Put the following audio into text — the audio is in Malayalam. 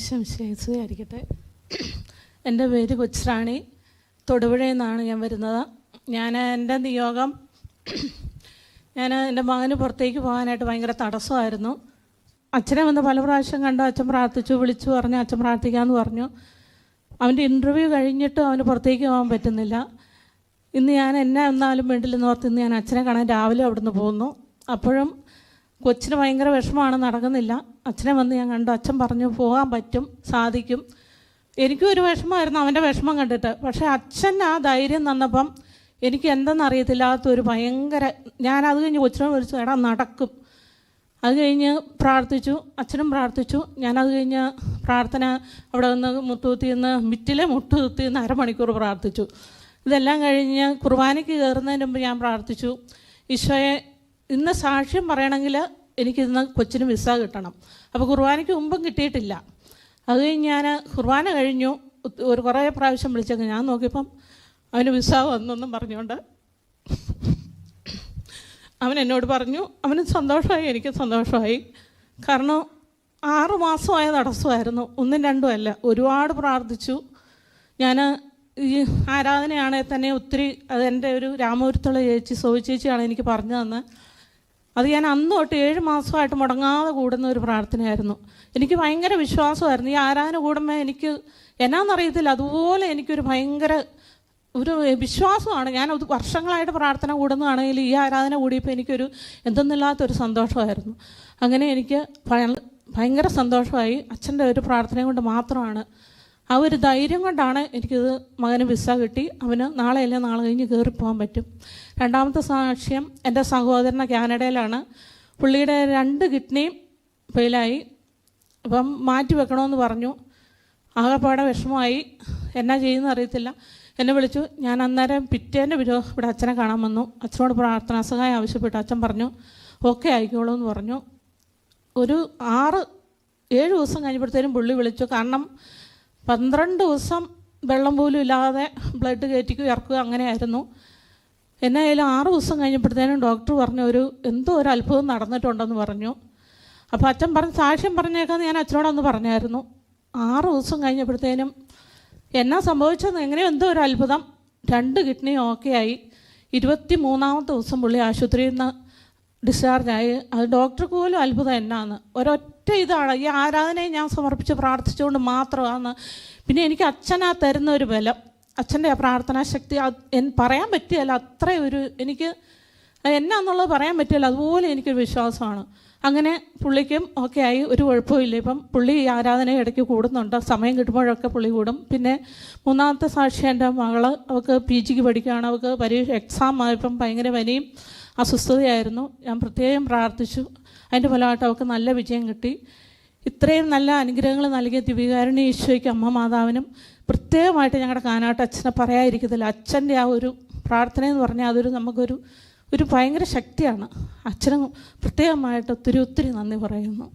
ശംശയായിരിക്കട്ടെ. എൻ്റെ പേര് കൊച്ചുറാണി, തൊടുപുഴയിൽ നിന്നാണ് ഞാൻ വരുന്നത്. എൻ്റെ നിയോഗം, എൻ്റെ മകന് പുറത്തേക്ക് പോകാനായിട്ട് ഭയങ്കര തടസ്സമായിരുന്നു. അച്ഛനെ വന്ന് പല പ്രാവശ്യം കണ്ടു, അച്ഛൻ പ്രാർത്ഥിച്ചു, വിളിച്ചു പറഞ്ഞു അച്ഛൻ പ്രാർത്ഥിക്കാമെന്ന് പറഞ്ഞു. അവൻ്റെ ഇൻ്റർവ്യൂ കഴിഞ്ഞിട്ടും അവന് പുറത്തേക്ക് പോകാൻ പറ്റുന്നില്ല. ഇന്ന് ഞാൻ എന്നെ എന്നാലും വേണ്ടില്ലെന്ന് ഓർത്ത് ഇന്ന് ഞാൻ അച്ഛനെ കാണാൻ രാവിലെ അവിടുന്ന് പോന്നു. അപ്പോഴും കൊച്ചിന് ഭയങ്കര വിഷമമാണ്, നടക്കുന്നില്ല. അച്ഛനെ വന്ന് ഞാൻ കണ്ടു. അച്ഛൻ പറഞ്ഞു പോകാൻ പറ്റും, സാധിക്കും. എനിക്കും ഒരു വിഷമമായിരുന്നു അവൻ്റെ വിഷമം കണ്ടിട്ട്. പക്ഷേ അച്ഛൻ ആ ധൈര്യം തന്നപ്പം എനിക്ക് എന്തെന്നറിയത്തില്ലാത്തൊരു ഭയങ്കര, ഞാനത് കഴിഞ്ഞ് കൊച്ചിനോട് വിളിച്ചു, എടാ നടക്കും. അത് കഴിഞ്ഞ് പ്രാർത്ഥിച്ചു, അച്ഛനും പ്രാർത്ഥിച്ചു. ഞാനത് കഴിഞ്ഞ് പ്രാർത്ഥന അവിടെ നിന്ന് മുട്ടുകുത്തി നിന്ന് മിറ്റിലെ മുട്ടുകുത്തി നിന്ന് അരമണിക്കൂർ പ്രാർത്ഥിച്ചു. ഇതെല്ലാം കഴിഞ്ഞ് കുർബാനയ്ക്ക് കയറുന്നതിന് മുമ്പ് ഞാൻ പ്രാർത്ഥിച്ചു, ഈശോയെ ഇന്ന് സാക്ഷ്യം പറയണമെങ്കിൽ എനിക്കിന്ന് കൊച്ചിന് വിസ കിട്ടണം. അപ്പോൾ കുർബാനയ്ക്ക് മുമ്പും കിട്ടിയിട്ടില്ല. അത് കഴിഞ്ഞ് ഞാൻ കുർബാന കഴിഞ്ഞു, കുറേ പ്രാവശ്യം വിളിച്ചേക്ക്. ഞാൻ നോക്കിയപ്പം അവന് വിസ വന്നെന്നും പറഞ്ഞുകൊണ്ട് അവൻ എന്നോട് പറഞ്ഞു. അവന് സന്തോഷമായി, എനിക്ക് സന്തോഷമായി. കാരണം 6 മാസമായ തടസ്സമായിരുന്നു, 1ഉം 2ഉം അല്ല. ഒരുപാട് പ്രാർത്ഥിച്ചു. ഞാൻ ഈ ആരാധനയാണെങ്കിൽ തന്നെ ഒത്തിരി, അതെൻ്റെ ഒരു രാമപുരത്തുള്ള ചേച്ചി സോവി ചേച്ചിയാണ് എനിക്ക് പറഞ്ഞു തന്നെ. അത് ഞാൻ അന്ന് തൊട്ട് 7 മാസമായിട്ട് മുടങ്ങാതെ കൂടുന്ന ഒരു പ്രാർത്ഥനയായിരുന്നു. എനിക്ക് ഭയങ്കര വിശ്വാസമായിരുന്നു. ഈ ആരാധന കൂടുമ്പോൾ എനിക്ക് എന്നാന്നറിയത്തില്ല, അതുപോലെ എനിക്കൊരു ഭയങ്കര ഒരു വിശ്വാസമാണ്. ഞാൻ വർഷങ്ങളായിട്ട് പ്രാർത്ഥന കൂടുന്നതാണെങ്കിൽ ഈ ആരാധന കൂടിയപ്പോൾ എനിക്കൊരു എന്തെന്നില്ലാത്തൊരു സന്തോഷമായിരുന്നു. അങ്ങനെ എനിക്ക് ഭയങ്കര സന്തോഷമായി. അച്ഛൻ്റെ ഒരു പ്രാർത്ഥന കൊണ്ട് മാത്രമാണ്, ആ ഒരു ധൈര്യം കൊണ്ടാണ് എനിക്കിത് മകന് വിസ കിട്ടി. അവന് നാളെ കഴിഞ്ഞ് കയറിപ്പോകാൻ പറ്റും. രണ്ടാമത്തെ സാക്ഷ്യം, എൻ്റെ സഹോദരൻ കാനഡയിലാണ്. പുള്ളിയുടെ 2 കിഡ്നിയും ഫെയിലായി. അപ്പം മാറ്റി വെക്കണമെന്ന് പറഞ്ഞു. ആകെപ്പാടെ വിഷമമായി, എന്നാ ചെയ്യുന്ന അറിയത്തില്ല. എന്നെ വിളിച്ചു. ഞാൻ അന്നേരം പിറ്റേൻ്റെ ഇവിടെ അച്ഛനെ കാണാൻ വന്നു. അച്ഛനോട് പ്രാർത്ഥനാ സഹായം ആവശ്യപ്പെട്ടു. അച്ഛൻ പറഞ്ഞു ഓക്കെ ആയിക്കോളൂ എന്ന് പറഞ്ഞു. ഒരു 6-7 ദിവസം കഴിഞ്ഞപ്പോഴത്തേനും പുള്ളി വിളിച്ചു. കാരണം 12 ദിവസം വെള്ളം പോലും ഇല്ലാതെ ബ്ലഡ് കയറ്റിക്കുക ഇറക്കുക അങ്ങനെയായിരുന്നു. എന്നായാലും 6 ദിവസം കഴിഞ്ഞപ്പോഴത്തേനും ഡോക്ടർ പറഞ്ഞു എന്തോ ഒരു അത്ഭുതം നടന്നിട്ടുണ്ടെന്ന് പറഞ്ഞു. അപ്പോൾ അച്ഛൻ പറഞ്ഞ് സാക്ഷ്യം പറഞ്ഞേക്കാന്ന് ഞാൻ അച്ഛനോടൊന്ന് പറഞ്ഞായിരുന്നു. 6 ദിവസം കഴിഞ്ഞപ്പോഴത്തേനും എന്നാ സംഭവിച്ചതെന്ന്, എങ്ങനെയോ എന്തോ ഒരു അത്ഭുതം, 2 കിഡ്നി ഓക്കെ ആയി. 23ാമത്തെ ദിവസം പുള്ളി ആശുപത്രിയിൽ നിന്ന് ഡിസ്ചാർജായി. അത് ഡോക്ടർക്ക് പോലും അത്ഭുതം എന്നാന്ന്. ഒരൊറ്റ ഇതാണ്, ഈ ആരാധനയെ ഞാൻ സമർപ്പിച്ച് പ്രാർത്ഥിച്ചുകൊണ്ട് മാത്രമാണ്. പിന്നെ എനിക്ക് അച്ഛനാ തരുന്ന ഒരു ബലം, അച്ഛൻ്റെ ആ പ്രാർത്ഥനാ ശക്തി പറയാൻ പറ്റിയല്ല. അത്രയും ഒരു എനിക്ക് എന്നാന്നുള്ളത് പറയാൻ പറ്റില്ല, അതുപോലെ എനിക്കൊരു വിശ്വാസമാണ്. അങ്ങനെ പുള്ളിക്കും ഓക്കെ ആയി, ഒരു കുഴപ്പമില്ല. ഇപ്പം പുള്ളി ഈ ആരാധന ഇടയ്ക്ക് കൂടുന്നുണ്ട്, സമയം കിട്ടുമ്പോഴൊക്കെ പുള്ളി കൂടും. പിന്നെ 3ാമത്തെ സാക്ഷി, എൻ്റെ മകള്, അവൾക്ക് PGക്ക് പഠിക്കുകയാണ്. അവൾക്ക് പരീക്ഷ എക്സാം ആയപ്പം ഭയങ്കര പനിയും അസ്വസ്ഥതയായിരുന്നു. ഞാൻ പ്രത്യേകം പ്രാർത്ഥിച്ചു. അതിൻ്റെ ഫലമായിട്ട് അവൾക്ക് നല്ല വിജയം കിട്ടി. ഇത്രയും നല്ല അനുഗ്രഹങ്ങൾ നൽകിയ ദിവ്യകാരുണ്യ ഈശോയ്ക്ക്, അമ്മ മാതാവിനും പ്രത്യേകമായിട്ട് ഞങ്ങളുടെ കാനാട്ട് അച്ഛനെ പറയാതിരിക്കത്തില്ല. അച്ഛൻ്റെ ആ ഒരു പ്രാർത്ഥന എന്ന് പറഞ്ഞാൽ നമുക്കൊരു ഭയങ്കര ശക്തിയാണ്. അച്ഛനും പ്രത്യേകമായിട്ട് ഒത്തിരി നന്ദി പറയുന്നു.